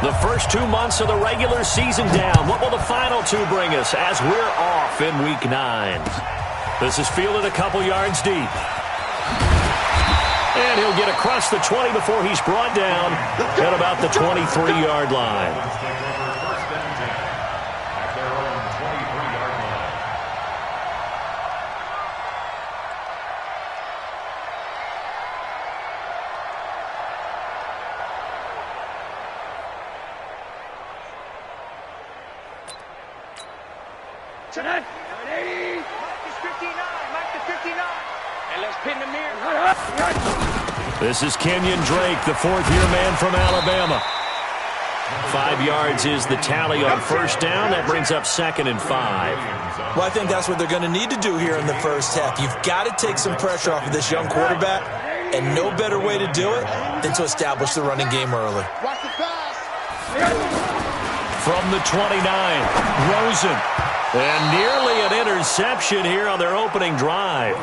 The first 2 months of the regular season down. What will the final two bring us as we're off in Week 9? This is fielded a couple yards deep. And he'll get across the 20 before he's brought down at about the 23-yard line. This is Kenyon Drake, the fourth-year man from Alabama. 5 yards is the tally on first down. That brings up 2nd and 5. Well, I think that's what they're going to need to do here in the first half. You've got to take some pressure off of this young quarterback, and no better way to do it than to establish the running game early. From the 29, Rosen. And nearly an interception here on their opening drive.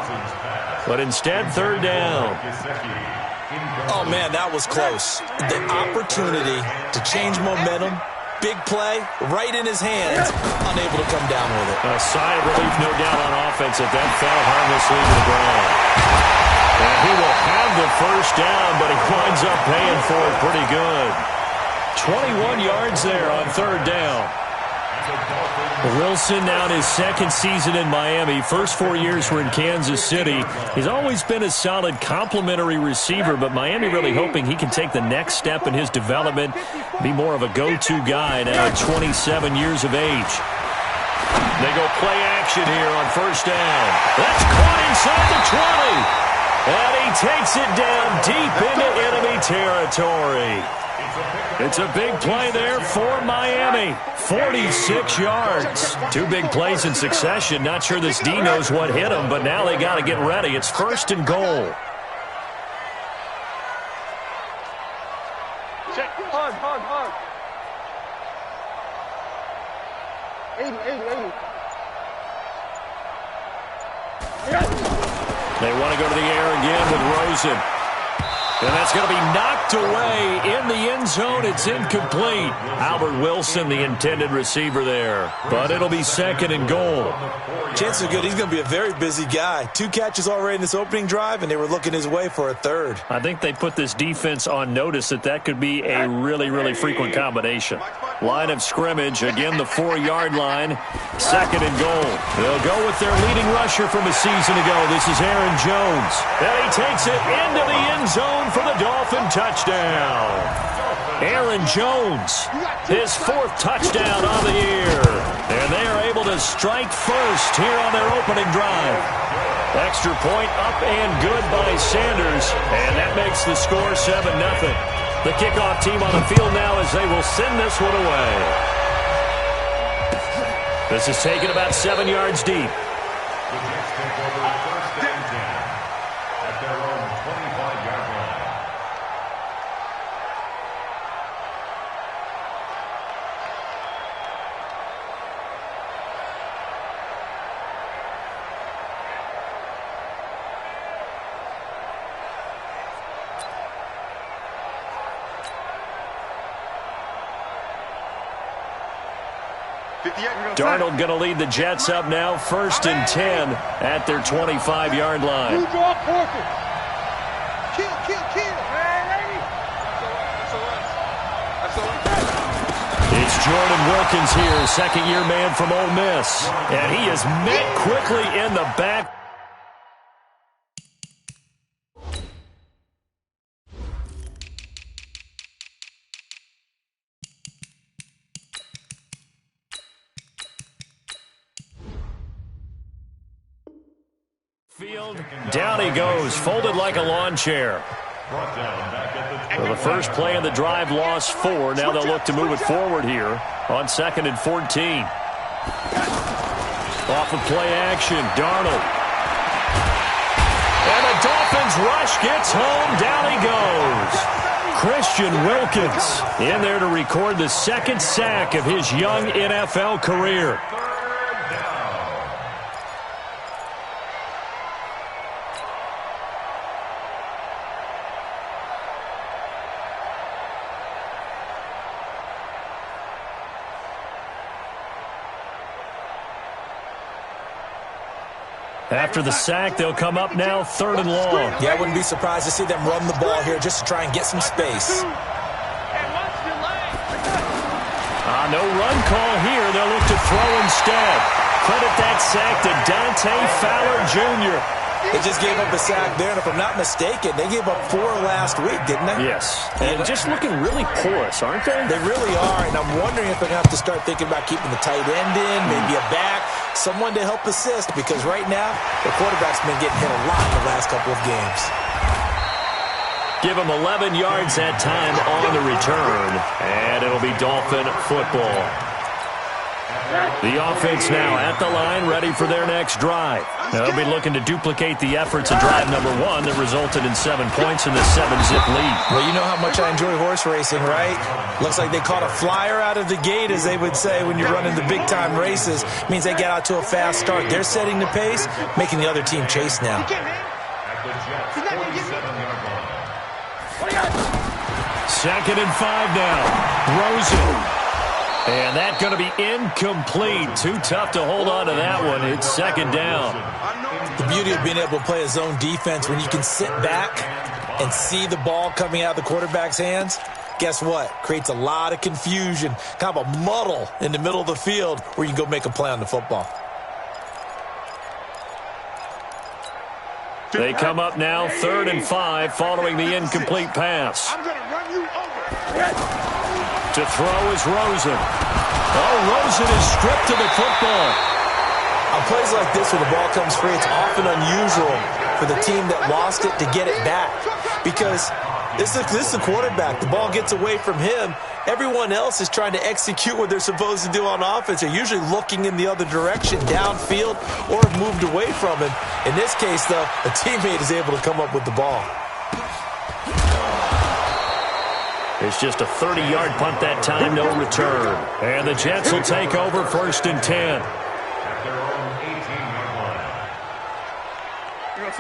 But instead, 3rd down. Oh, man, that was close. The opportunity to change momentum, big play, right in his hands, unable to come down with it. A sigh of relief, no doubt, on offense that fell harmlessly to the ground. And he will have the first down, but he winds up paying for it pretty good. 21 yards there on 3rd down. Wilson now in his 2nd season in Miami. First 4 years were in Kansas City. He's always been a solid complementary receiver, but Miami really hoping he can take the next step in his development, be more of a go-to guy now at 27 years of age. They go play action here on first down. That's caught inside the 20. And he takes it down deep into enemy territory. It's a big play there for Miami. 46 yards. 2 big plays in succession. Not sure this D knows what hit him, but now they got to get ready. It's 1st and goal. Check. Hard. 80. They want to go to the air again with Rosen. And that's going to be knocked away in the end zone. It's incomplete. Albert Wilson, the intended receiver there. But it'll be 2nd and goal. Chances are good he's going to be a very busy guy. 2 catches already in this opening drive, and they were looking his way for a 3rd. I think they put this defense on notice that could be a really, really frequent combination. Line of scrimmage, again the 4-yard line. 2nd and goal. They'll go with their leading rusher from a season ago. This is Aaron Jones. And he takes it into the end zone for the Dolphin touchdown. Aaron Jones, his 4th touchdown on the year. And they are able to strike first here on their opening drive. Extra point up and good by Sanders. And that makes the score 7-0. The kickoff team on the field now as they will send this one away. This is taken about 7 yards deep. Darnold going to lead the Jets up now, 1st and 10 at their 25-yard line. It's Jordan Wilkins here, second-year man from Ole Miss. And he is met quickly in the back. Down he goes, folded like a lawn chair. So the first play of the drive lost 4. Now they'll look to move it forward here on 2nd and 14. Off of play action, Darnold. And the Dolphins rush gets home. Down he goes. Christian Wilkins in there to record the 2nd sack of his young NFL career. After the sack, they'll come up now 3rd and long. Yeah, I wouldn't be surprised to see them run the ball here just to try and get some space. No run call here. They'll look to throw instead. Credit that sack to Dante Fowler Jr. They just gave up a sack there, and if I'm not mistaken, they gave up 4 last week, didn't they? Yes. And just looking really porous, aren't they? They really are, and I'm wondering if they're going to have to start thinking about keeping the tight end in, maybe a back, someone to help assist, because right now, the quarterback's been getting hit a lot in the last couple of games. Give him 11 yards that time on the return, and it'll be Dolphin football. The offense now at the line, ready for their next drive. They'll be looking to duplicate the efforts of drive number 1 that resulted in 7 points in the 7-zip lead. Well, you know how much I enjoy horse racing, right? Looks like they caught a flyer out of the gate, as they would say when you're running the big-time races. It means they get out to a fast start. They're setting the pace, making the other team chase now. 2nd and 5 now. Rosen. And that's going to be incomplete. Too tough to hold on to that one. It's 2nd down. The beauty of being able to play a zone defense when you can sit back and see the ball coming out of the quarterback's hands, guess what? Creates a lot of confusion, kind of a muddle in the middle of the field where you can go make a play on the football. They come up now 3rd and 5 following the incomplete pass. I'm going to run you over. To throw is Rosen. Oh, Rosen is stripped of the football. On plays like this, when the ball comes free, it's often unusual for the team that lost it to get it back. Because this is the quarterback. The ball gets away from him. Everyone else is trying to execute what they're supposed to do on offense. They're usually looking in the other direction, downfield, or have moved away from him. In this case, though, a teammate is able to come up with the ball. It's just a 30-yard punt that time, no return. And the Jets will take over 1st and 10.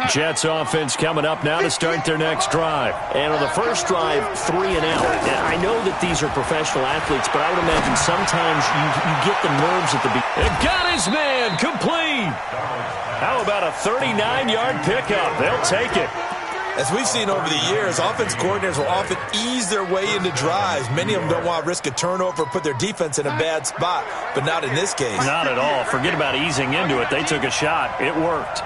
Jets offense coming up now to start their next drive. And on the first drive, 3 and out. And I know that these are professional athletes, but I would imagine sometimes you get the nerves at the beginning. And got his man, complete. How about a 39-yard pickup? They'll take it. As we've seen over the years, offense coordinators will often ease their way into drives. Many of them don't want to risk a turnover or put their defense in a bad spot, but not in this case. Not at all. Forget about easing into it. They took a shot. It worked.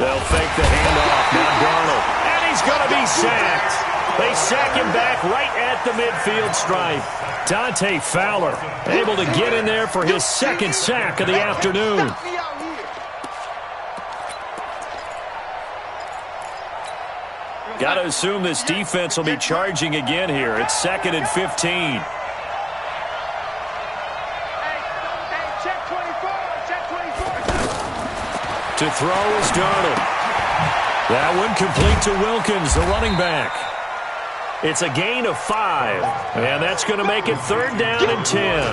They'll fake the handoff. Now Darnold. And he's going to be sacked. They sack him back right at the midfield stripe. Dante Fowler able to get in there for his 2nd sack of the afternoon. Got to assume this defense will be charging again here. It's 2nd and 15. To throw is Darnold. That one complete to Wilkins, the running back. It's a gain of 5, and that's going to make it 3rd down and 10.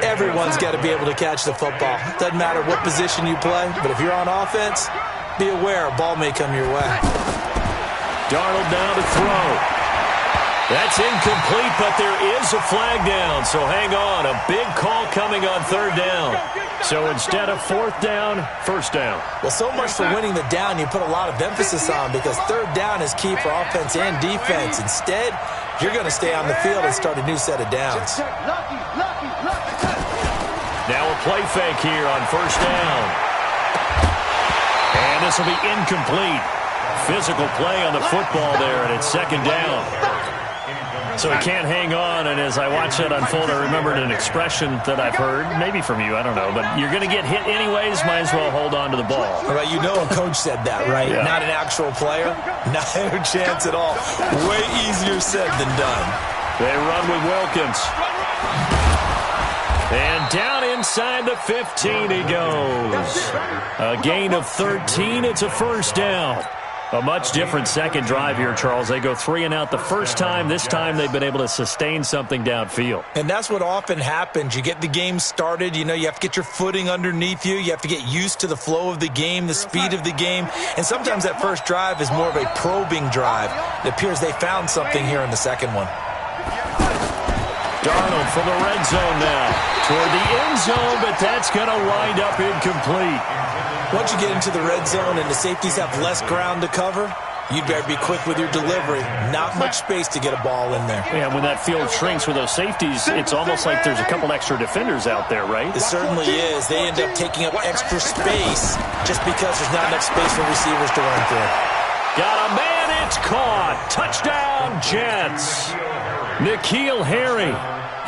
Everyone's got to be able to catch the football. Doesn't matter what position you play, but if you're on offense, be aware a ball may come your way. Darnold now to throw. That's incomplete, but there is a flag down, so hang on. A big call coming on 3rd down. So instead of 4th down, 1st down. Well, so much for winning the down you put a lot of emphasis on, because 3rd down is key for offense and defense. Instead, you're going to stay on the field and start a new set of downs. Now a play fake here on 1st down. And this will be incomplete. Physical play on the football there, and it's 2nd down. So he can't hang on, and as I watch that unfold, I remembered an expression that I've heard, maybe from you, I don't know, but you're going to get hit anyways, might as well hold on to the ball. All right, you know a coach said that, right? Yeah. Not an actual player. Not a chance at all. Way easier said than done. They run with Wilkins. And down inside the 15 he goes. A gain of 13, it's a 1st down. A much different second drive here, Charles. They go 3 and out the first time. This time they've been able to sustain something downfield. And that's what often happens. You get the game started. You know, you have to get your footing underneath you. You have to get used to the flow of the game, the speed of the game. And sometimes that first drive is more of a probing drive. It appears they found something here in the second one. Darnold from the red zone now. Toward the end zone, but that's going to wind up incomplete. Once you get into the red zone and the safeties have less ground to cover, you'd better be quick with your delivery. Not much space to get a ball in there. Yeah, when that field shrinks with those safeties, it's almost like there's a couple extra defenders out there, right? It certainly is. They end up taking up extra space just because there's not enough space for receivers to run through. Got a man, it's caught. Touchdown, Jets. N'Keal Harry,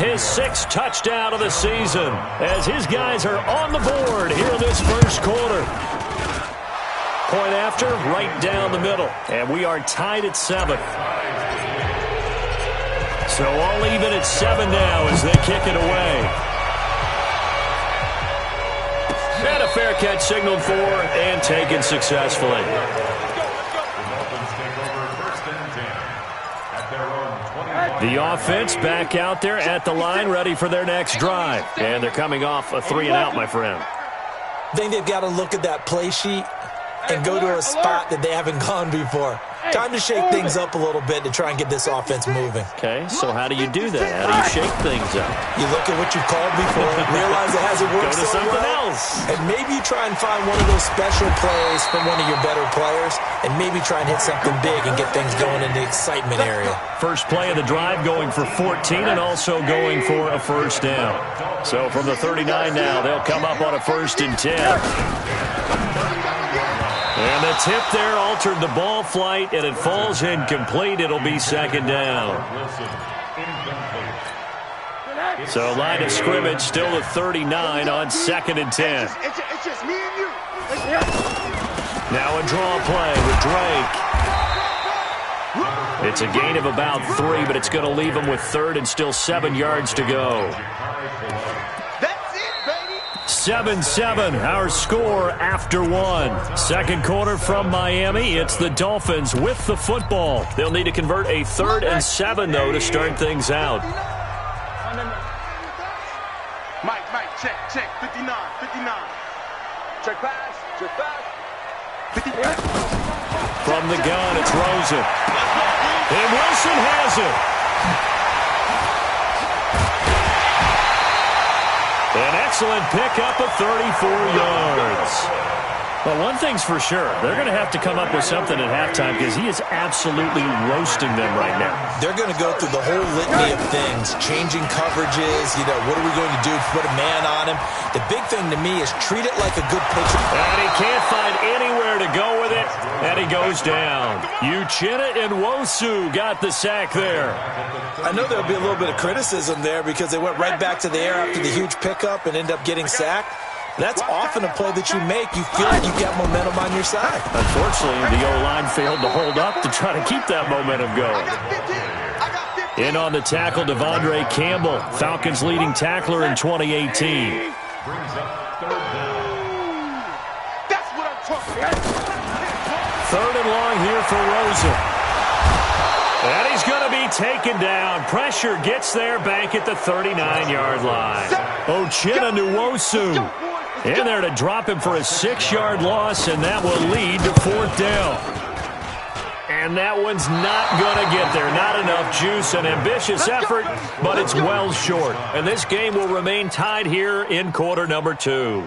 his 6th touchdown of the season, as his guys are on the board here in this first quarter. Point after, right down the middle. And we are tied at 7. So all even at 7 now as they kick it away. And a fair catch signaled for and taken successfully. The offense back out there at the line, ready for their next drive. And they're coming off a 3-and-out, my friend. I think they've got to look at that play sheet and go to a spot that they haven't gone before. Time to shake things up a little bit to try and get this offense moving. Okay, so how do you do that? How do you shake things up? You look at what you called before, realize it hasn't worked Go to so something well, else. and maybe you try and find one of those special plays from one of your better players, and maybe try and hit something big and get things going in the excitement area. First play of the drive going for 14 and also going for a first down. So from the 39 now, they'll come up on a 1st and 10. And the tip there altered the ball flight, and it falls incomplete. It'll be 2nd down. So line of scrimmage still at 39 on 2nd and 10. It's just me and you. Now a draw play with Drake. It's a gain of about 3, but it's going to leave them with 3rd and still 7 yards to go. 7-7, our score after 1. Second quarter from Miami. It's the Dolphins with the football. They'll need to convert a 3rd and 7, though, to start things out. Mike, check, 59. Check pass. 59. From the gun, it's Rosen. And Wilson has it. An excellent pickup of 34 yards. Well, one thing's for sure. They're going to have to come up with something at halftime because he is absolutely roasting them right now. They're going to go through the whole litany of things, changing coverages, what are we going to do? Put a man on him. The big thing to me is treat it like a good pitcher. And he can't find anywhere to go with it, and he goes down. Uchenna and Nwosu got the sack there. I know there'll be a little bit of criticism there because they went right back to the air after the huge pickup and end up getting sacked. That's often a play that you make. You feel like you've got momentum on your side. Unfortunately, the O-line failed to hold up to try to keep that momentum going. In on the tackle, Devondre Campbell, Falcons' leading tackler in 2018. That's what I'm talking about. 3rd and long here for Rosen. And he's going to be taken down. Pressure gets there back at the 39-yard line. Uchenna Nwosu in there to drop him for a 6-yard loss, and that will lead to 4th down. And that one's not going to get there. Not enough juice. An ambitious effort, but it's well short. And this game will remain tied here in quarter number 2.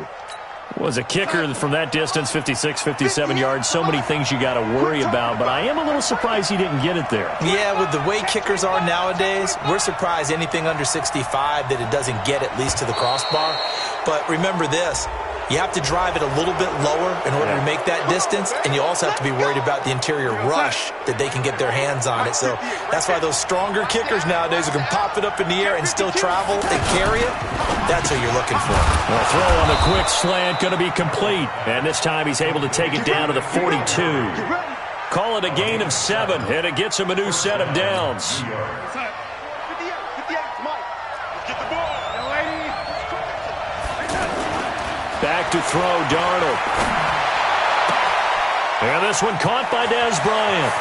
Was a kicker from that distance, 56, 57 yards. So many things you got to worry about, but I am a little surprised he didn't get it there. Yeah, with the way kickers are nowadays, we're surprised anything under 65 that it doesn't get at least to the crossbar. But remember this, you have to drive it a little bit lower in order to make that distance, and you also have to be worried about the interior rush that they can get their hands on it. So that's why those stronger kickers nowadays who can pop it up in the air and still travel and carry it, that's what you're looking for. A throw on the quick slant going to be complete, and this time he's able to take it down to the 42. Call it a gain of 7, and it gets him a new set of downs. Back to throw, Darnold. And this one caught by Dez Bryant.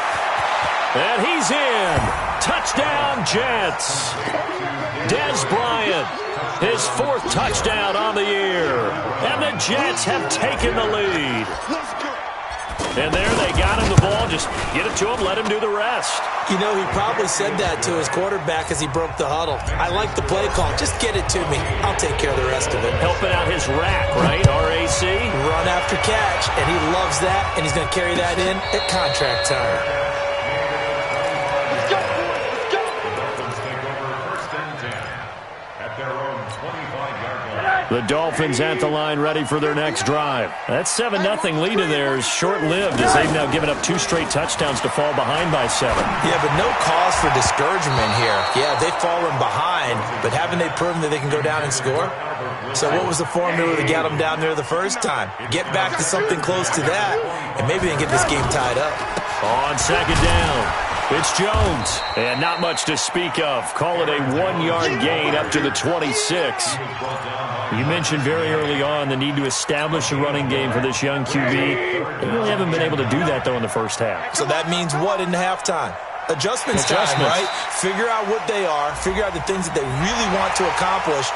And he's in. Touchdown, Jets. Dez Bryant, his 4th touchdown on the year. And the Jets have taken the lead. And there they got him the ball. Just get it to him, let him do the rest. You know, he probably said that to his quarterback as he broke the huddle. I like the play call. Just get it to me. I'll take care of the rest of it. Helping out his rack, right? RAC? Run after catch, and he loves that, and he's going to carry that in at contract time. The Dolphins at the line ready for their next drive. That 7-0 lead of theirs short-lived as they've now given up 2 straight touchdowns to fall behind by 7. Yeah, but no cause for discouragement here. Yeah, they've fallen behind, but haven't they proven that they can go down and score? So what was the formula to get them down there the first time? Get back to something close to that, and maybe they can get this game tied up. On second down, it's Jones. And not much to speak of. Call it a 1-yard gain up to the 26. You mentioned very early on the need to establish a running game for this young QB. They really haven't been able to do that, though, in the first half. So that means what in halftime? Adjustments time, right? Figure out what they are. Figure out the things that they really want to accomplish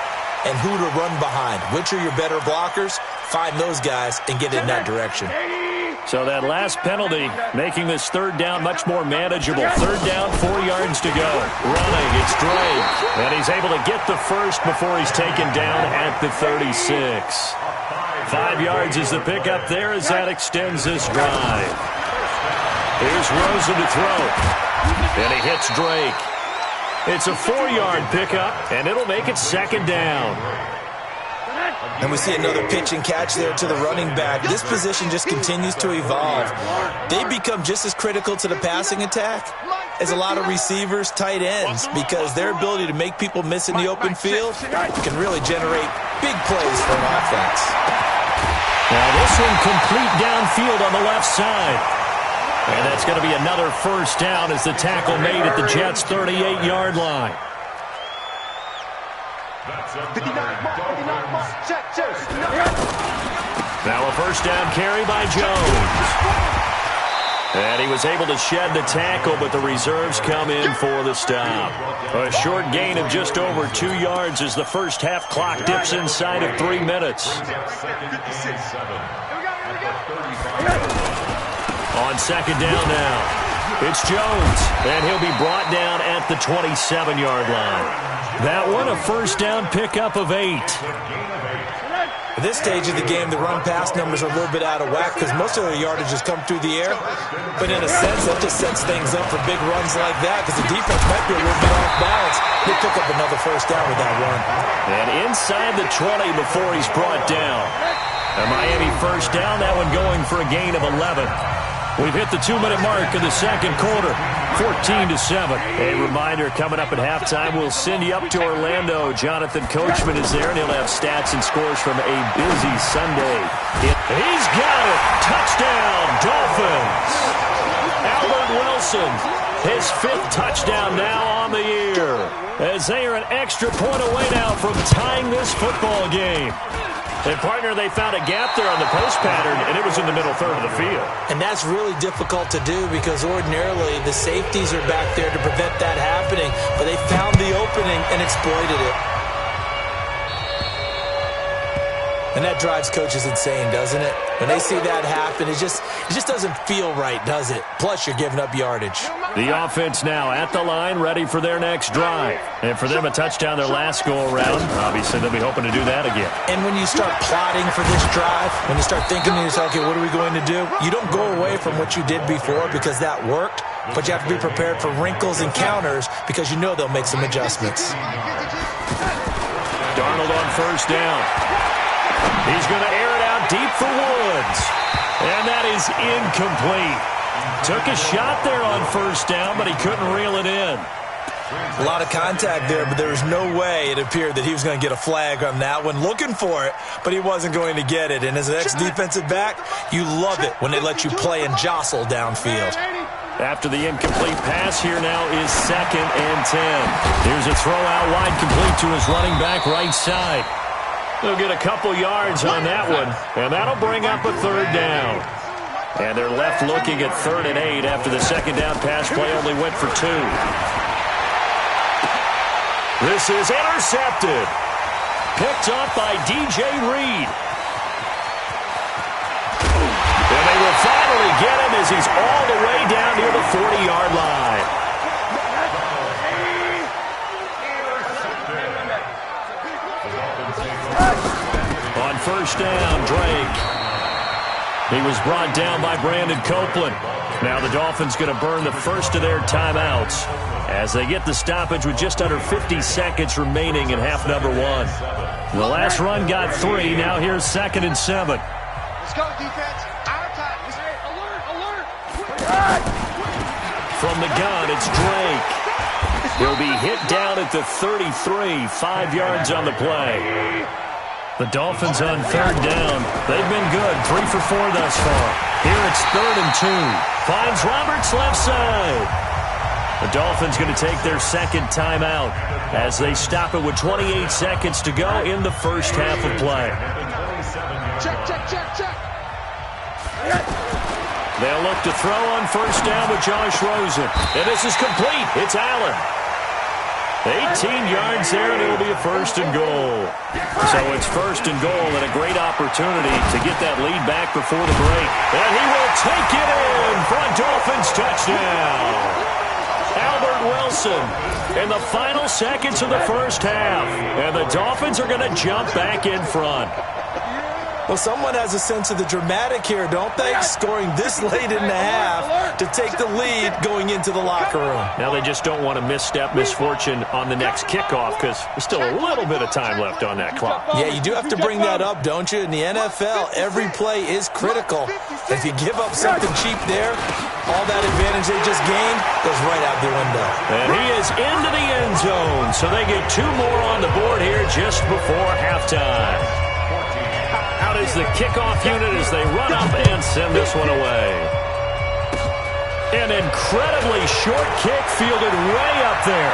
and who to run behind. Which are your better blockers? Find those guys and get in that direction. So that last penalty making this third down much more manageable. Third down, 4 yards to go. Running, it's Drake. And he's able to get the first before he's taken down at the 36. 5 yards is the pickup there as that extends this drive. Here's Rosen to throw. And he hits Drake. It's a 4-yard pickup, and it'll make it second down. And we see another pitch and catch there to the running back. This position just continues to evolve. They become just as critical to the passing attack as a lot of receivers, tight ends, because their ability to make people miss in the open field can really generate big plays for an offense. Now this one complete downfield on the left side. And that's going to be another first down as the tackle made at the Jets' 38-yard line. 59, check. Now a first down carry by Jones. And he was able to shed the tackle, but the reserves come in for the stop. A short gain of just over 2 yards as the first half clock dips inside of 3 minutes. On second down now. It's Jones, and he'll be brought down at the 27-yard line. That one, a first down pickup of 8. At this stage of the game, the run-pass numbers are a little bit out of whack because most of their yardage has come through the air. But in a sense, that just sets things up for big runs like that because the defense might be a little bit off balance. They pick up another first down with that run. And inside the 20 before he's brought down. A Miami first down, that one going for a gain of 11. We've hit the 2-minute mark of the second quarter, 14-7. A reminder, coming up at halftime, we'll send you up to Orlando. Jonathan Coachman is there, and he'll have stats and scores from a busy Sunday. He's got it! Touchdown, Dolphins! Albert Wilson, his 5th touchdown now on the year, as they are an extra point away now from tying this football game. And, partner, they found a gap there on the post pattern, and it was in the middle third of the field. And that's really difficult to do because ordinarily the safeties are back there to prevent that happening, but they found the opening and exploited it. And that drives coaches insane, doesn't it? When they see that happen, it just doesn't feel right, does it? Plus, you're giving up yardage. The offense now at the line, ready for their next drive. And for them, a touchdown their last go-around. Obviously, they'll be hoping to do that again. And when you start plotting for this drive, when you start thinking to yourself, okay, what are we going to do? You don't go away from what you did before because that worked, but you have to be prepared for wrinkles and counters because you know they'll make some adjustments. Darnold on first down. He's going to air it out deep for Woods. And that is incomplete. Took a shot there on first down, but he couldn't reel it in. A lot of contact there, but there was no way it appeared that he was going to get a flag on that one. Looking for it, but he wasn't going to get it. And as an ex-defensive back, you love it when they let you play and jostle downfield. After the incomplete pass, here now is 2nd and 10. Here's a throw out wide, complete to his running back right side. They'll get a couple yards on that one, and that'll bring up a third down. And they're left looking at 3rd and 8 after the second down pass play only went for 2. This is intercepted. Picked up by DJ Reed. And they will finally get is. He's all the way down near the 40-yard line. On first down, Drake. He was brought down by Brandon Copeland. Now the Dolphins going to burn the first of their timeouts as they get the stoppage with just under 50 seconds remaining in half number one. The last run got 3. Now here's 2nd and 7. Let's go, defense. Our time. Alert. From the gun, it's Drake. He'll be hit down at the 33, 5 yards on the play. The Dolphins on 3rd down. They've been good, 3 for 4 thus far. Here it's 3rd and 2. Finds Roberts left side. The Dolphins going to take their 2nd timeout as they stop it with 28 seconds to go in the first half of play. Check. They'll look to throw on first down with Josh Rosen. And this is complete. It's Allen. 18 yards there, and it'll be a 1st and goal. So it's 1st and goal and a great opportunity to get that lead back before the break. And he will take it in for a Dolphins touchdown. Albert Wilson in the final seconds of the first half. And the Dolphins are going to jump back in front. Well, someone has a sense of the dramatic here, don't they? Scoring this late in the half to take the lead going into the locker room. Now they just don't want to misstep misfortune on the next kickoff because there's still a little bit of time left on that clock. Yeah, you do have to bring that up, don't you? In the NFL, every play is critical. If you give up something cheap there, all that advantage they just gained goes right out the window. And he is into the end zone, so they get 2 more on the board here just before halftime. Out is the kickoff unit as they run up and send this one away. An incredibly short kick fielded way up there.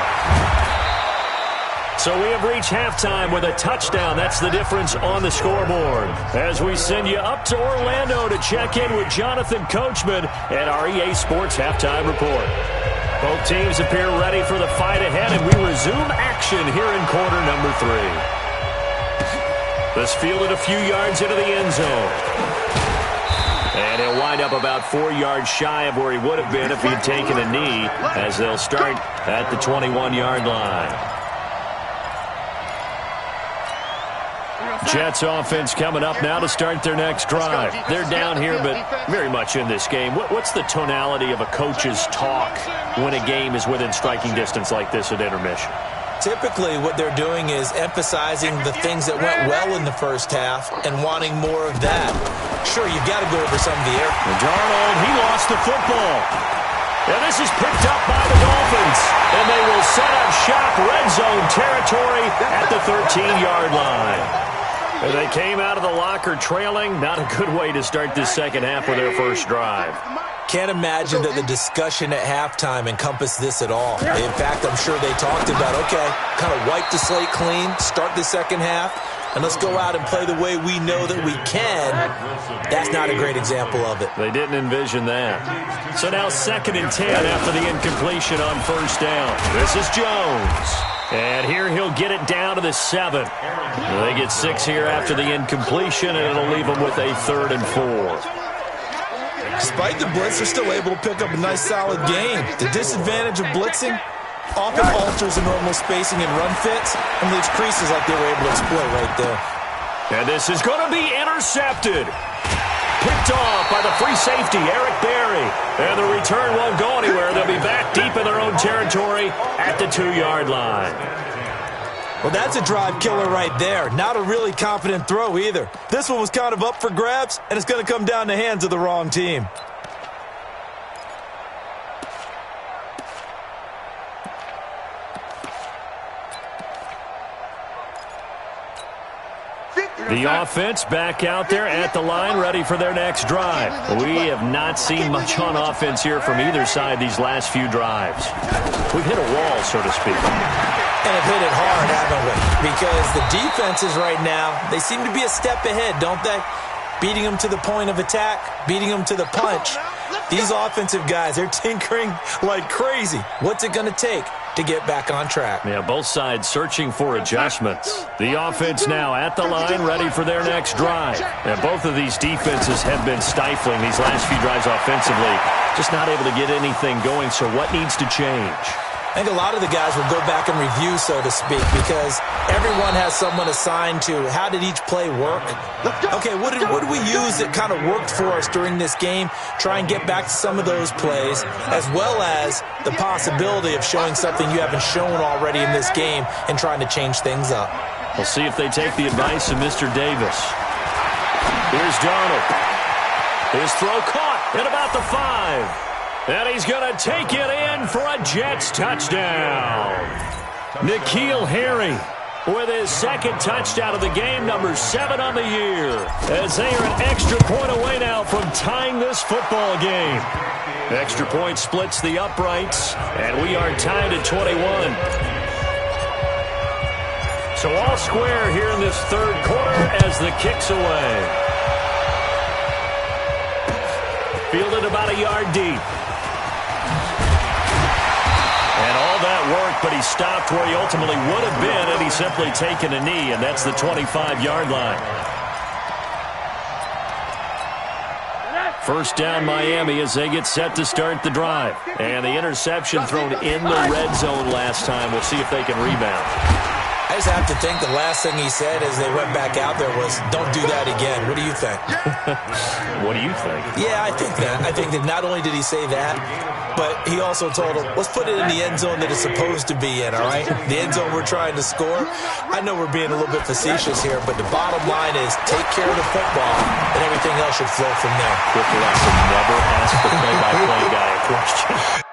So we have reached halftime with a touchdown. That's the difference on the scoreboard. As we send you up to Orlando to check in with Jonathan Coachman at our EA Sports Halftime Report. Both teams appear ready for the fight ahead, and we resume action here in quarter number 3. This fielded a few yards into the end zone. And he'll wind up about 4 yards shy of where he would have been if he'd taken a knee, as they'll start at the 21-yard line. Jets offense coming up now to start their next drive. They're down here, but very much in this game. What's the tonality of a coach's talk when a game is within striking distance like this at intermission? Typically, what they're doing is emphasizing the things that went well in the first half and wanting more of that. Sure, you've got to go over some of the air. Darnold, he lost the football. And this is picked up by the Dolphins. And they will set up shop red zone territory at the 13-yard line. And they came out of the locker trailing. Not a good way to start this second half with their first drive. Can't imagine that the discussion at halftime encompassed this at all. In fact, I'm sure they talked about, okay, kind of wipe the slate clean, start the second half, and let's go out and play the way we know that we can. That's not a great example of it. They didn't envision that. So now 2nd and 10 after the incompletion on first down. This is Jones. And here he'll get it down to the 7. They get 6 here after the incompletion, and it'll leave them with a 3rd and 4. Despite the blitz, they're still able to pick up a nice, solid gain. The disadvantage of blitzing often alters the normal spacing and run fits and leaves creases like they were able to exploit right there. And this is going to be intercepted. Picked off by the free safety, Eric Berry. And the return won't go anywhere. They'll be back deep in their own territory at the 2-yard line. Well, that's a drive killer right there. Not a really confident throw either. This one was kind of up for grabs, and it's going to come down the hands of the wrong team. The offense back out there at the line, ready for their next drive. We have not seen much on offense here from either side these last few drives. We've hit a wall, so to speak. And have hit it hard, haven't we? Because the defenses right now, they seem to be a step ahead, don't they? Beating them to the point of attack, beating them to the punch. These offensive guys, they're tinkering like crazy. What's it going to take to get back on track? Yeah, both sides searching for adjustments. The offense now at the line, ready for their next drive. And both of these defenses have been stifling these last few drives offensively. Just not able to get anything going, so what needs to change? I think a lot of the guys will go back and review, so to speak, because everyone has someone assigned to how did each play work. Okay, what did we use that kind of worked for us during this game? Try and get back to some of those plays, as well as the possibility of showing something you haven't shown already in this game and trying to change things up. We'll see if they take the advice of Mr. Davis. Here's Darnold. His throw caught at about the 5. And he's going to take it in for a Jets touchdown. N'Keal Harry with his second touchdown of the game, number 7 on the year. As they are an extra point away now from tying this football game. Extra point splits the uprights, and we are tied at 21. So all square here in this third quarter as the kick's away. Fielded about a yard deep. And all that work, but he stopped where he ultimately would have been had he simply taken a knee, and that's the 25-yard line. First down Miami as they get set to start the drive. And the interception thrown in the red zone last time. We'll see if they can rebound. I just have to think the last thing he said as they went back out there was, don't do that again. What do you think? What do you think? Yeah, I think that. I think that not only did he say that, but he also told him, let's put it in the end zone that it's supposed to be in, all right? The end zone we're trying to score. I know we're being a little bit facetious here, but the bottom line is take care of the football, and everything else should flow from there. Quick lesson, never ask the play-by-play guy a question.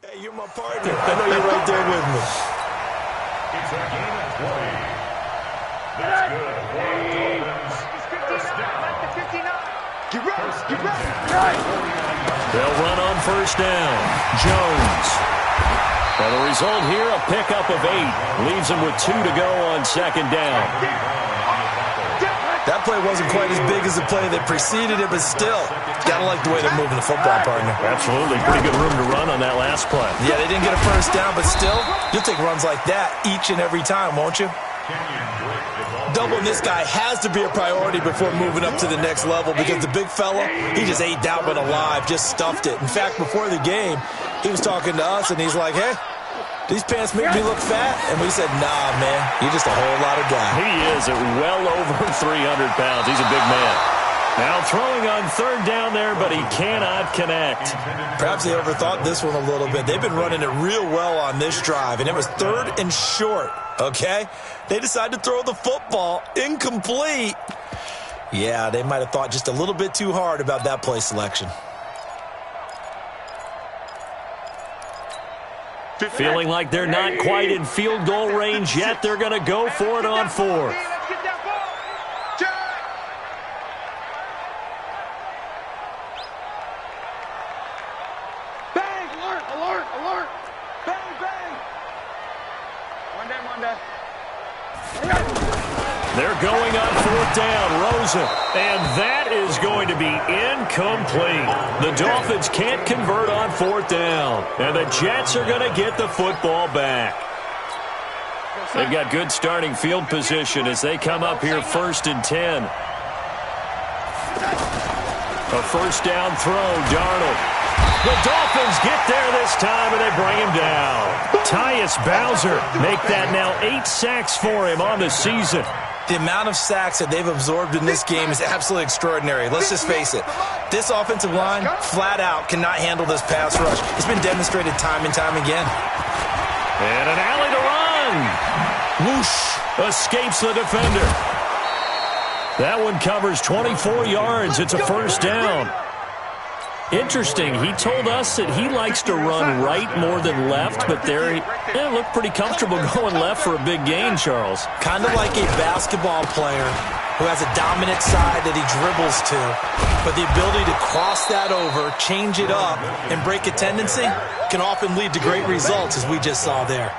Hey, you're my partner. I know you're right there with me. It's a game of 20. That's good. First down. Get ready. They'll run on first down. Jones. And the result here, a pickup of 8. Leaves him with 2 to go on second down. That play wasn't quite as big as the play that preceded it, but still, gotta like the way they're moving the football, partner. Absolutely. Pretty good room to run on that last play. Yeah, they didn't get a first down, but still, you'll take runs like that each and every time, won't you? Doubling this guy has to be a priority before moving up to the next level because the big fella, he just ate that one alive, just stuffed it. In fact, before the game, he was talking to us, and he's like, hey, these pants make me look fat? And we said, nah, man, you're just a whole lot of guy. He is at well over 300 pounds. He's a big man. Now throwing on third down there, but he cannot connect. Perhaps they overthought this one a little bit. They've been running it real well on this drive, and it was 3rd and short, okay? They decided to throw the football incomplete. Yeah, they might have thought just a little bit too hard about that play selection. Feeling like they're not quite in field goal range yet. They're going to go for it on 4th. Bang! Alert! Bang! One day. They're going on 4th down. Rosen. And that is going to be incomplete. The Dolphins can't convert on 4th down. And the Jets are going to get the football back. They've got good starting field position as they come up here 1st and 10. A first down throw, Darnold. The Dolphins get there this time, and they bring him down. Tyus Bowser make that now 8 sacks for him on the season. The amount of sacks that they've absorbed in this game is absolutely extraordinary. Let's just face it. This offensive line, flat out, cannot handle this pass rush. It's been demonstrated time and time again. And an alley to run. Whoosh. Escapes the defender. That one covers 24 yards. It's a first down. Interesting. He told us that he likes to run right more than left, but there he looked pretty comfortable going left for a big gain, Charles. Kind of like a basketball player who has a dominant side that he dribbles to. But the ability to cross that over, change it up, and break a tendency can often lead to great results, as we just saw there.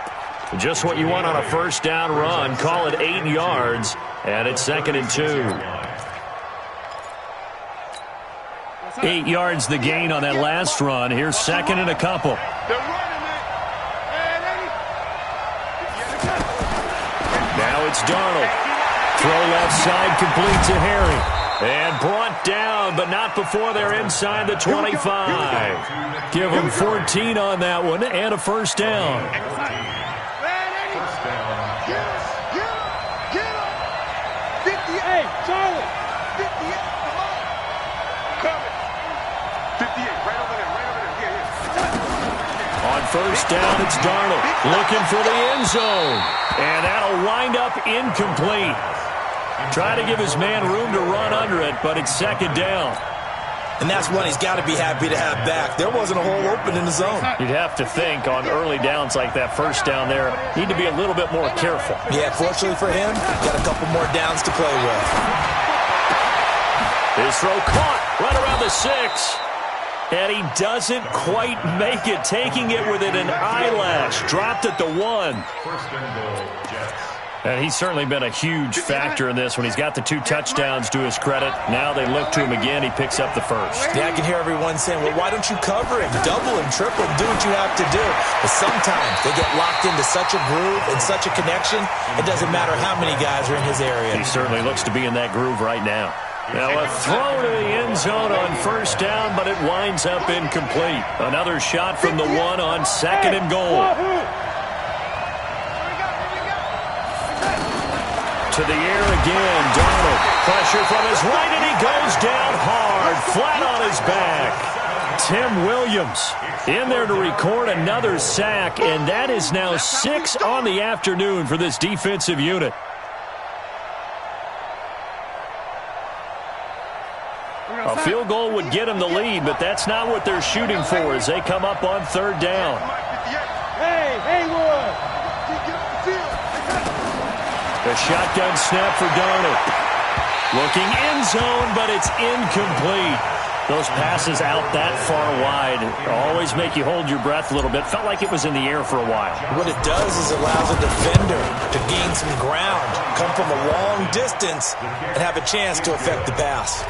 Just what you want on a first down run. Call it 8 yards, and it's 2nd and 2. 8 yards the gain on that last run. Here's 2nd and a couple. Now it's Darnold. Throw left side, complete to Harry. And brought down, but not before they're inside the 25. Give them 14 on that one and a first down. Charlie! 58, come on! Coming! 58, right over there, yeah. On first down, it's Darnold looking for the end zone. And that'll wind up incomplete. Try to give his man room to run under it, but it's 2nd down. And that's one he's got to be happy to have back. There wasn't a hole open in the zone. You'd have to think on early downs like that first down there, need to be a little bit more careful. Yeah, fortunately for him, got a couple more downs to play with. His throw caught right around the 6. And he doesn't quite make it, taking it within an eyelash. Dropped at the 1. First and goal, Jets. And he's certainly been a huge factor in this when he's got the 2 touchdowns to his credit. Now they look to him again. He picks up the first. Yeah, I can hear everyone saying, well, why don't you cover him? Double him, triple him, do what you have to do. But sometimes they get locked into such a groove and such a connection, it doesn't matter how many guys are in his area. He certainly looks to be in that groove right now. Now a throw to the end zone on first down, but it winds up incomplete. Another shot from the 1 on 2nd and goal. To the air again, Darnold. Pressure from his right, and he goes down hard, flat on his back. Tim Williams in there to record another sack, and that is now 6 on the afternoon for this defensive unit. A field goal would get them the lead, but that's not what they're shooting for as they come up on 3rd down. Hey, Haywood! The shotgun snap for Darnold. Looking end zone, but it's incomplete. Those passes out that far wide always make you hold your breath a little bit. Felt like it was in the air for a while. What it does is it allows a defender to gain some ground, come from a long distance, and have a chance to affect the pass.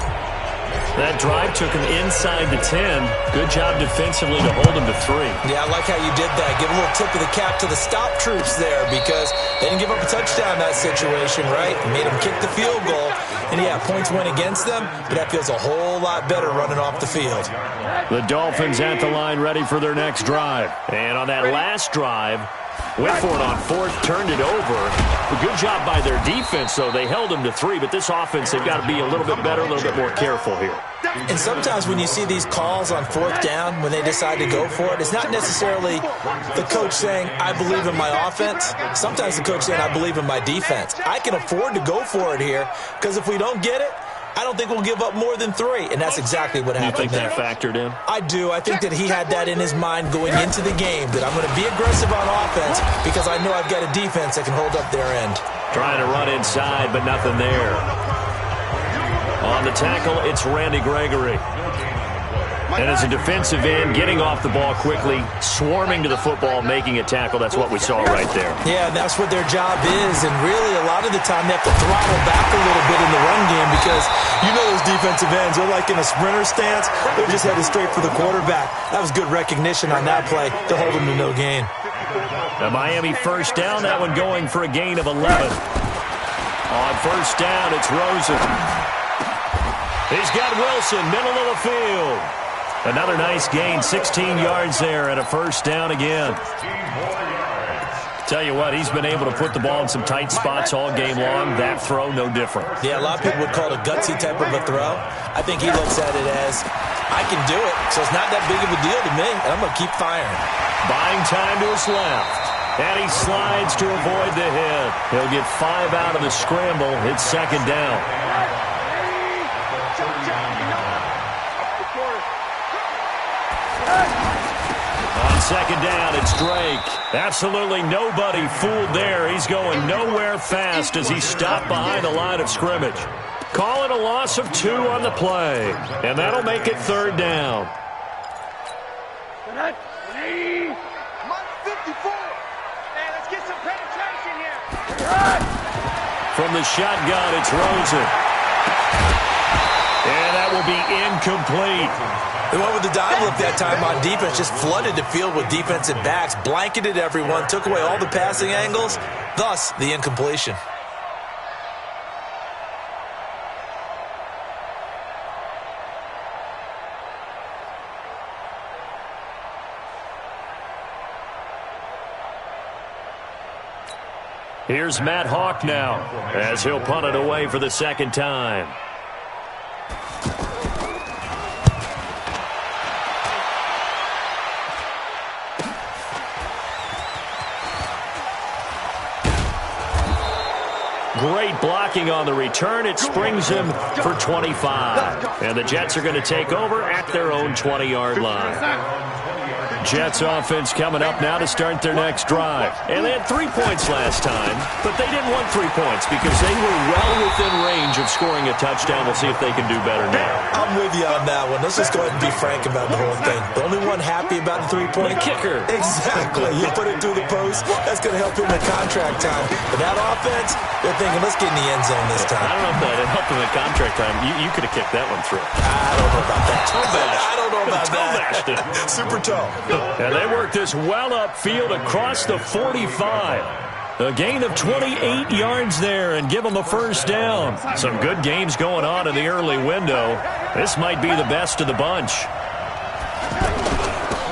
That drive took him inside the 10. Good job defensively to hold him to 3. Yeah, I like how you did that. Give a little tip of the cap to the stop troops there because they didn't give up a touchdown in that situation, right? Made them kick the field goal. And, yeah, points went against them, but that feels a whole lot better running off the field. The Dolphins at the line ready for their next drive. And on that last drive, went for it on 4th, turned it over. A good job by their defense, though. They held them to 3, but this offense, they've got to be a little bit better, a little bit more careful here. And sometimes when you see these calls on 4th down, when they decide to go for it, it's not necessarily the coach saying, I believe in my offense. Sometimes the coach saying, I believe in my defense. I can afford to go for it here because if we don't get it, I don't think we'll give up more than 3, and that's exactly what happened there. You think that factored in? I do. I think that he had that in his mind going into the game, that I'm going to be aggressive on offense because I know I've got a defense that can hold up their end. Trying to run inside, but nothing there. On the tackle, it's Randy Gregory. And as a defensive end, getting off the ball quickly, swarming to the football, making a tackle, that's what we saw right there. Yeah, that's what their job is, and really a lot of the time they have to throttle back a little bit in the run game because you know those defensive ends, they're like in a sprinter stance. They're just headed straight for the quarterback. That was good recognition on that play to hold them to no gain. The Miami first down, that one going for a gain of 11. On first down, it's Rosen. He's got Wilson, middle of the field. Another nice gain, 16 yards there, and a first down again. Tell you what, he's been able to put the ball in some tight spots all game long. That throw, no different. Yeah, a lot of people would call it a gutsy type of a throw. I think he looks at it as, I can do it, so it's not that big of a deal to me, and I'm going to keep firing. Buying time to his left. And he slides to avoid the hit. He'll get 5 out of the scramble. It's 2nd down. On On second down, it's Drake. Absolutely nobody fooled there. He's going nowhere fast as he stopped behind the line of scrimmage. Call it a loss of 2 on the play, and that'll make it third down. Mike 54. Hey, let's get some penetration here. From the shotgun, it's Rosen. And that will be incomplete. They went with the dime look that time on defense, just flooded the field with defensive backs, blanketed everyone, took away all the passing angles, thus the incompletion. Here's Matt Hawk now as he'll punt it away for the second time. Great blocking on the return. It springs him for 25. And the Jets are going to take over at their own 20-yard line. Jets offense coming up now to start their next drive. And they had 3 points last time, but they didn't want 3 points because they were well within range of scoring a touchdown. We'll see if they can do better now. I'm with you on that one. Let's just go ahead and be frank about the whole thing. The only one happy about the 3-point kicker. Exactly. You put it through the post. That's going to help him in contract time. But that offense, they're thinking, let's get in the end zone this time. I don't know if that helped him in contract time. You could have kicked that one through. I don't know about that. I don't know about that. Super toe. And they work this well upfield across the 45. A gain of 28 yards there and give them a first down. Some good games going on in the early window. This might be the best of the bunch.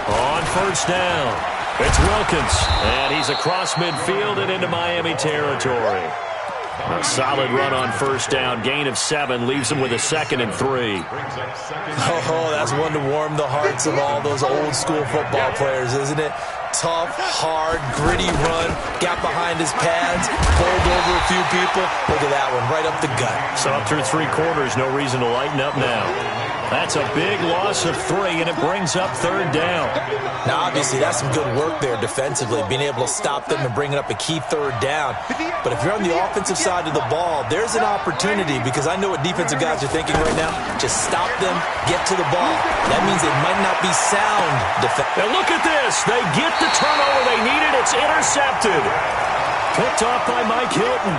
On first down, it's Wilkins. And he's across midfield and into Miami territory. A solid run on first down. Gain of 7 leaves him with a 2nd and 3. Oh, that's one to warm the hearts of all those old school football players, isn't it? Tough, hard, gritty run. Got behind his pads, bowled over a few people. Look at that one, right up the gut. Saw through 3 quarters, no reason to lighten up now. That's a big loss of 3, and it brings up third down. Now, obviously, that's some good work there defensively, being able to stop them and bringing up a key third down. But if you're on the offensive side of the ball, there's an opportunity because I know what defensive guys are thinking right now. Just stop them, get to the ball. That means they might not be sound defense. Now look at this. They get the turnover they needed. It's intercepted. Picked off by Mike Hilton.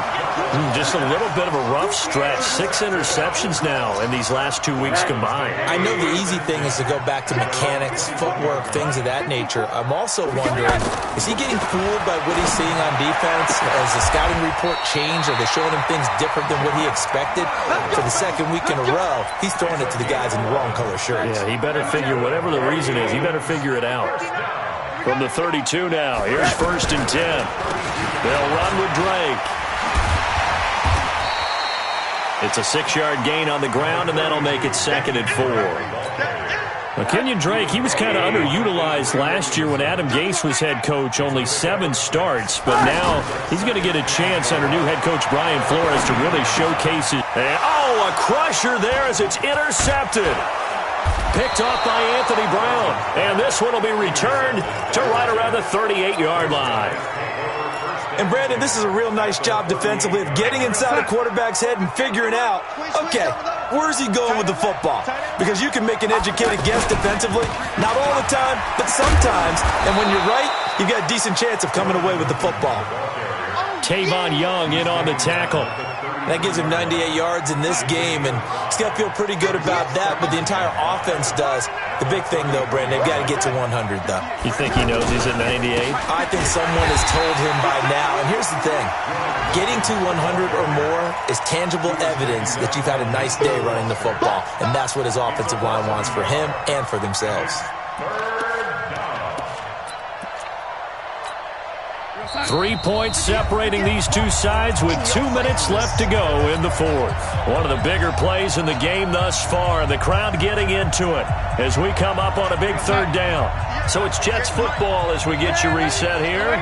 Just a little bit of a rough stretch. 6 interceptions now in these last 2 weeks combined. I know the easy thing is to go back to mechanics, footwork, things of that nature. I'm also wondering, is he getting fooled by what he's seeing on defense? Has the scouting report changed? Are they showing him things different than what he expected? For the second week in a row, he's throwing it to the guys in the wrong color shirts. Yeah, he better figure, whatever the reason is, he better figure it out. From the 32 now, here's 1st and 10. They'll run with Drake. It's a 6-yard gain on the ground, and that'll make it 2nd and 4. Well, Kenyon Drake, he was kind of underutilized last year when Adam Gase was head coach. Only 7 starts, but now he's going to get a chance under new head coach Brian Flores to really showcase it. And, a crusher there as it's intercepted. Picked off by Anthony Brown. And this one will be returned to right around the 38-yard line. And, Brandon, this is a real nice job defensively of getting inside a quarterback's head and figuring out, okay, where's he going with the football? Because you can make an educated guess defensively. Not all the time, but sometimes. And when you're right, you've got a decent chance of coming away with the football. Tavon Young in on the tackle. That gives him 98 yards in this game, and he's got to feel pretty good about that, but the entire offense does. The big thing, though, Brandon, they've got to get to 100, though. You think he knows he's at 98? I think someone has told him by now, and here's the thing. Getting to 100 or more is tangible evidence that you've had a nice day running the football, and that's what his offensive line wants for him and for themselves. 3 points separating these two sides with 2 minutes left to go in the 4th. One of the bigger plays in the game thus far. The crowd getting into it as we come up on a big third down. So it's Jets football as we get you reset here.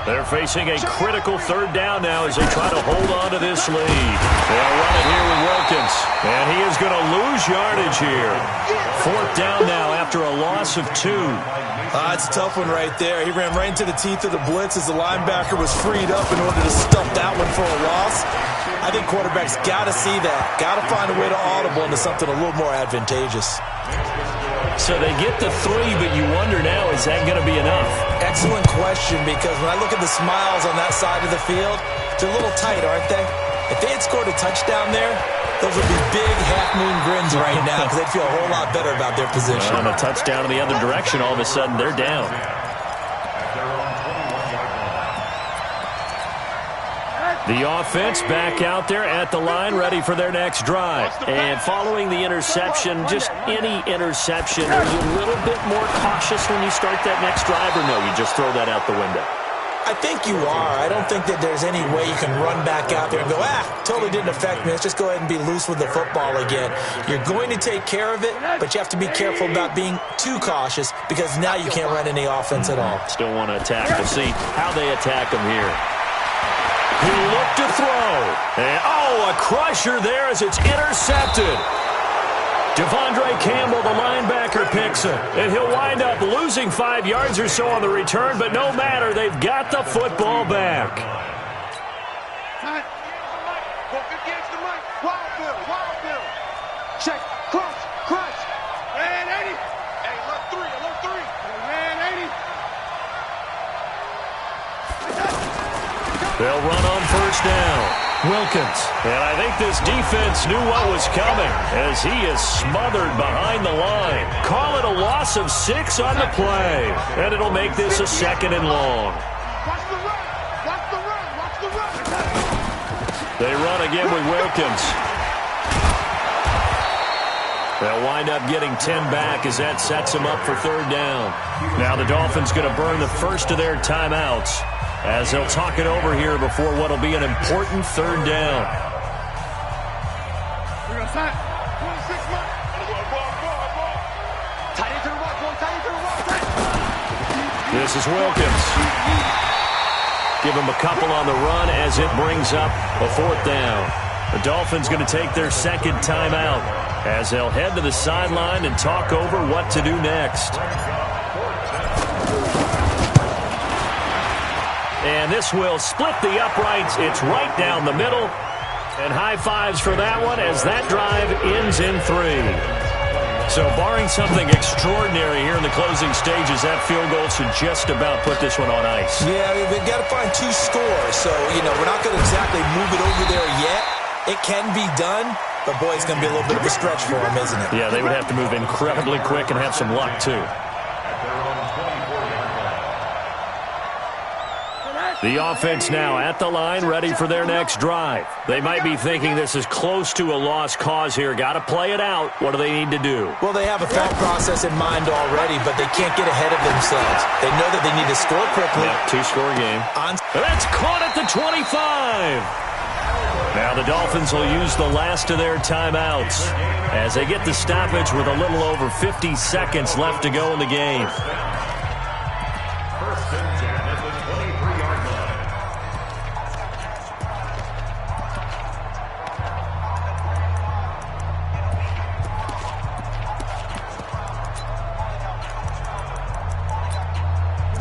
They're facing a critical third down now as they try to hold on to this lead. They'll run it here with Wilkins, and he is going to lose yardage here. 4th down now after a loss loss of 2. It's a tough one right there. He ran right into the teeth of the blitz as the linebacker was freed up in order to stuff that one for a loss. I think quarterbacks got to see that. Got to find a way to audible into something a little more advantageous. So they get the 3, but you wonder now, is that going to be enough? Excellent question, because when I look at the smiles on that side of the field, they're a little tight, aren't they? If they had scored a touchdown there, those would be big half-moon grins right now because they'd feel a whole lot better about their position. On a touchdown in the other direction, all of a sudden they're down. The offense back out there at the line, ready for their next drive. And following the interception, just any interception, are you a little bit more cautious when you start that next drive, or no, you just throw that out the window? I think you are. I don't think that there's any way you can run back out there and go, totally didn't affect me. Let's just go ahead and be loose with the football again. You're going to take care of it, but you have to be careful about being too cautious because now you can't run any offense at all. Still want to attack. We'll see how they attack them here. He looked to throw. And, a crusher there as it's intercepted. Devondre Campbell, the linebacker, picks it. And he'll wind up losing 5 yards or so on the return, but no matter, they've got the football back. Go against the mic. Wild Bill. Check. Crunch. Man, 80. Hey, alert 3. Man, 80. They'll run on first down. Wilkins. And I think this defense knew what was coming as he is smothered behind the line. Call it a loss of 6 on the play. And it'll make this a 2nd and long. Watch the run. They run again with Wilkins. They'll wind up getting 10 back as that sets them up for 3rd down. Now the Dolphins going to burn the first of their timeouts as they'll talk it over here before what will be an important 3rd down. We're going to sign. 26 months. Ball. Tight into the rock. This is Wilkins. Give him a couple on the run as it brings up a 4th down. The Dolphins going to take their 2nd timeout as they'll head to the sideline and talk over what to do next. And this will split the uprights. It's right down the middle. And high fives for that one as that drive ends in 3. So barring something extraordinary here in the closing stages, that field goal should just about put this one on ice. Yeah, they've got to find 2 scores. So, we're not going to exactly move it over there yet. It can be done, but boy, it's going to be a little bit of a stretch for them, isn't it? Yeah, they would have to move incredibly quick and have some luck, too. The offense now at the line, ready for their next drive. They might be thinking this is close to a lost cause here. Got to play it out. What do they need to do? Well, they have a thought process in mind already, but they can't get ahead of themselves. They know that they need to score quickly. Yep, 2-score game. That's caught at the 25. Now the Dolphins will use the last of their timeouts as they get the stoppage with a little over 50 seconds left to go in the game.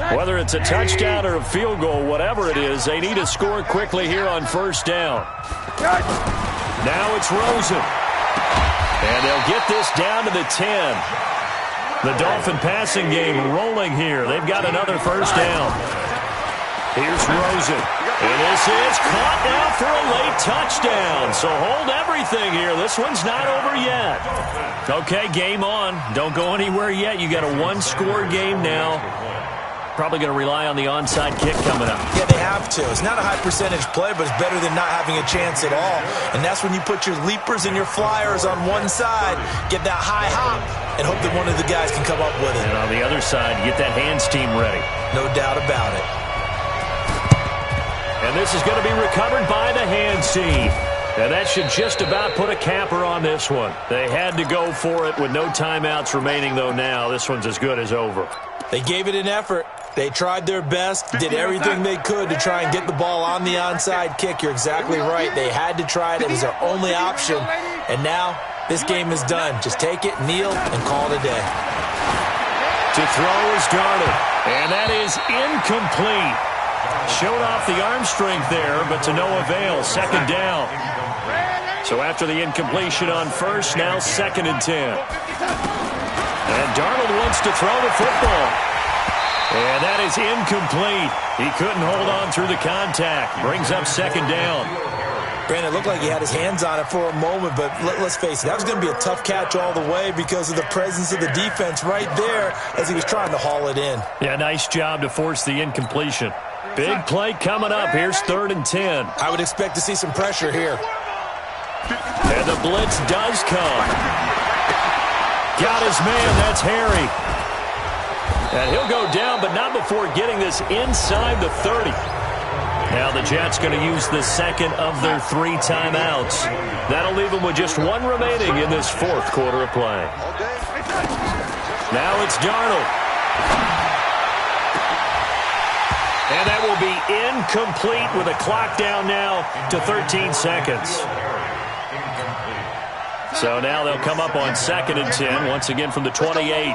Whether it's a touchdown or a field goal, whatever it is, they need to score quickly here on 1st down. Now it's Rosen. And they'll get this down to the 10. The Dolphin passing game rolling here. They've got another 1st down. Here's Rosen. And this is caught now for a late touchdown. So hold everything here. This one's not over yet. Okay, game on. Don't go anywhere yet. You got a 1-score game now. Probably going to rely on the onside kick coming up. Yeah, they have to. It's not a high percentage play, but it's better than not having a chance at all. And that's when you put your leapers and your flyers on one side, get that high hop, and hope that one of the guys can come up with it. And on the other side, get that hands team ready. No doubt about it. And this is going to be recovered by the hands team. And that should just about put a capper on this one. They had to go for it with no timeouts remaining, though, now. This one's as good as over. They gave it an effort. They tried their best, did everything they could to try and get the ball on the onside kick. You're exactly right. They had to try it. It was their only option. And now this game is done. Just take it, kneel, and call it a day. To throw is Darnold. And that is incomplete. Showed off the arm strength there, but to no avail. Second down. So after the incompletion on first, now 2nd and 10. And Darnold wants to throw the football. And that is incomplete. He couldn't hold on through the contact. Brings up 2nd down. Brandon, it looked like he had his hands on it for a moment, but let's face it, that was going to be a tough catch all the way because of the presence of the defense right there as he was trying to haul it in. Yeah, nice job to force the incompletion. Big play coming up. Here's 3rd and 10. I would expect to see some pressure here. And the blitz does come. Got his man. That's Harry. And he'll go down, but not before getting this inside the 30. Now the Jets going to use the 2nd of their 3 timeouts. That'll leave them with just 1 remaining in this 4th quarter of play. Now it's Darnold. And that will be incomplete with a clock down now to 13 seconds. So now they'll come up on 2nd and 10, once again from the 28.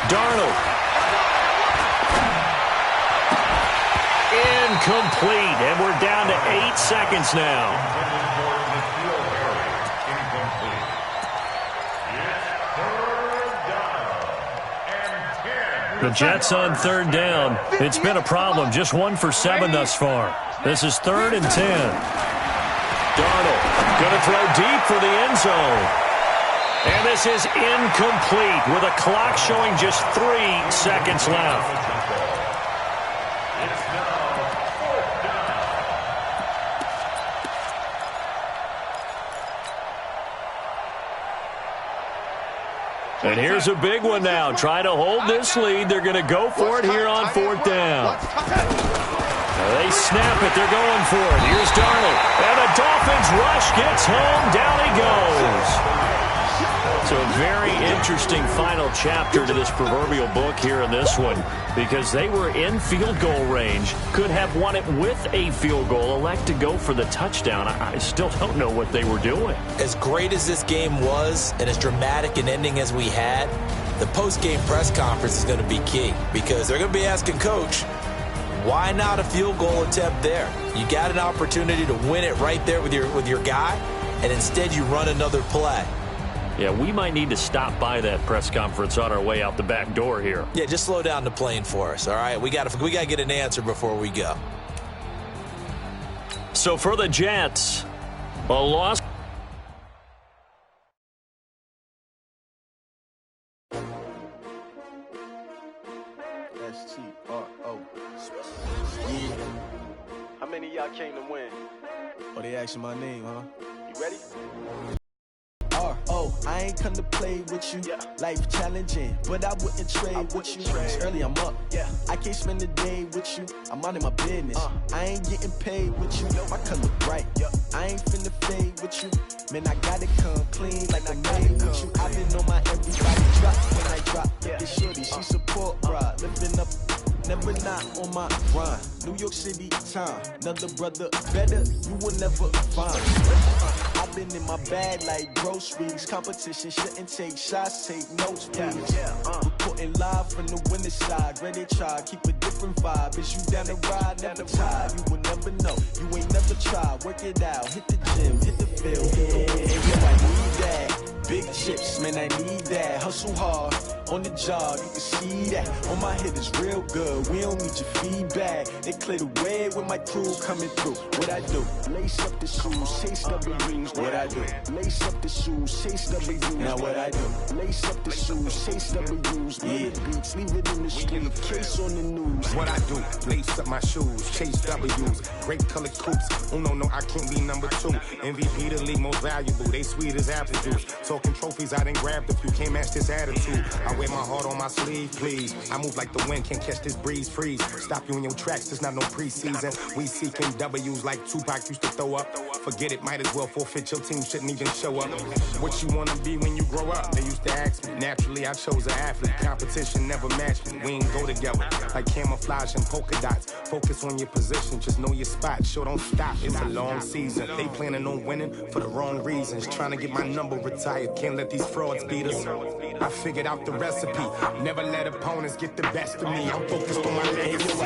Darnold. Incomplete, and we're down to 8 seconds now. The Jets on 3rd down. It's been a problem. Just 1 for 7 thus far. This is 3rd and 10. Darnold going to throw deep for the end zone. And this is incomplete with a clock showing just 3 seconds left. And here's a big one now. Trying to hold this lead. They're going to go for it here on 4th down. They snap it. They're going for it. Here's Darnold. And the Dolphins rush gets home. Down he goes. So a very interesting final chapter to this proverbial book here in this one, because they were in field goal range, could have won it with a field goal, elect to go for the touchdown. I still don't know what they were doing. As great as this game was and as dramatic an ending as we had, the post-game press conference is going to be key, because they're going to be asking Coach, why not a field goal attempt there? You got an opportunity to win it right there with your guy, and instead you run another play. Yeah, we might need to stop by that press conference on our way out the back door here. Yeah, just slow down the plane for us, all right? We got to get an answer before we go. So for the Jets, a loss. S-T-R-O. Yeah. How many of y'all came to win? Oh, they asking my name, huh? You ready? R-O, I ain't come to play with you. Yeah. Life challenging, but I wouldn't trade with you. It's early, I'm up. Yeah. I can't spend the day with you. I'm minding my business. I ain't getting paid with you. My color bright. Yeah. I ain't finna fade with you. Man, I gotta come clean like I made with you. I've been on my everybody drop when I drop. Yeah. This shorty, she support ride. Living up, never not on my grind. New York City time. Another brother better, you will never find. I've been in my bag like groceries. Competition shouldn't take shots, take notes, please. Reporting live from the winning side. Ready to try, keep a different vibe. Is you down the ride, never tired. You will never know, you ain't never tried. Work it out, hit the gym, hit the field, hit the wind. Yeah, I need that. Big chips, man, I need that. Hustle hard, on the job, you can see that. On my head is real good, we don't need your feedback. They clear the way with my crew coming through. What I do? Lace up the shoes, chase W's. What I do? Lace up the shoes, chase W's. Now what I do? Lace up the shoes, chase W's. Yeah, beats, leave it in the street, case on the news. What I do? Lace up my shoes, chase W's. Great colored coops. Oh no, I can't be number 2. MVP the league most valuable. They sweet as apple juice. Talking trophies, I didn't grab the few. Can't match this attitude. I I wear my heart on my sleeve, please. I move like the wind, can't catch this breeze, freeze. Stop you in your tracks, there's not no preseason. We seeking W's like Tupac used to throw up. Forget it, might as well forfeit, your team shouldn't even show up. What you wanna be when you grow up? They used to ask me. Naturally, I chose an athlete. Competition never matched me. We ain't go together like camouflage and polka dots. Focus on your position, just know your spot. Sure, don't stop, it's a long season. They planning on winning for the wrong reasons. Trying to get my number retired, can't let these frauds beat us. I figured out the recipe. Never let opponents get the best of me. I'm focused on my legacy.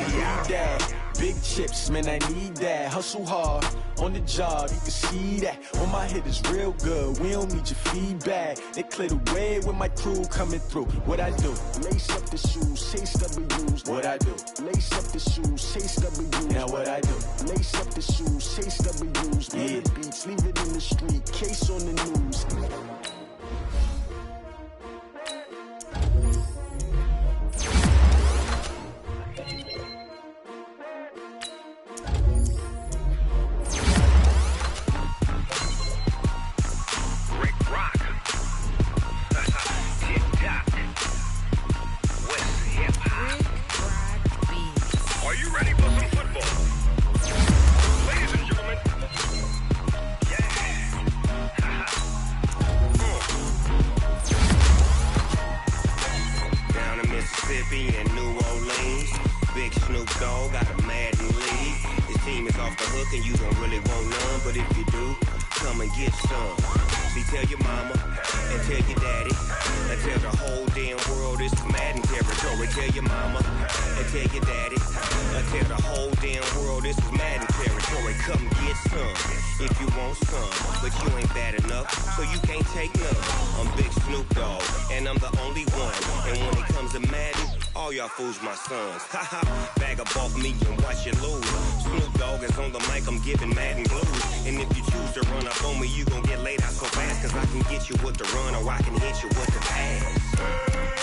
Big chips, man, I need that. Hustle hard on the job, you can see that. On my head is real good, we don't need your feedback. They clear the way with my crew coming through. What I do? Lace up the shoes, chase W's. What I do? Lace up the shoes, chase W's. Now what I do? Lace up the shoes, chase W's. Yeah. The beats, leave it in the street, case on the news. Fools my sons. Haha, bag up off me and watch you lose. Snoop Dogg is on the mic, I'm giving Madden blues. And if you choose to run up on me, you gon' get laid out so fast. Cause I can get you with the run or I can hit you with the pass.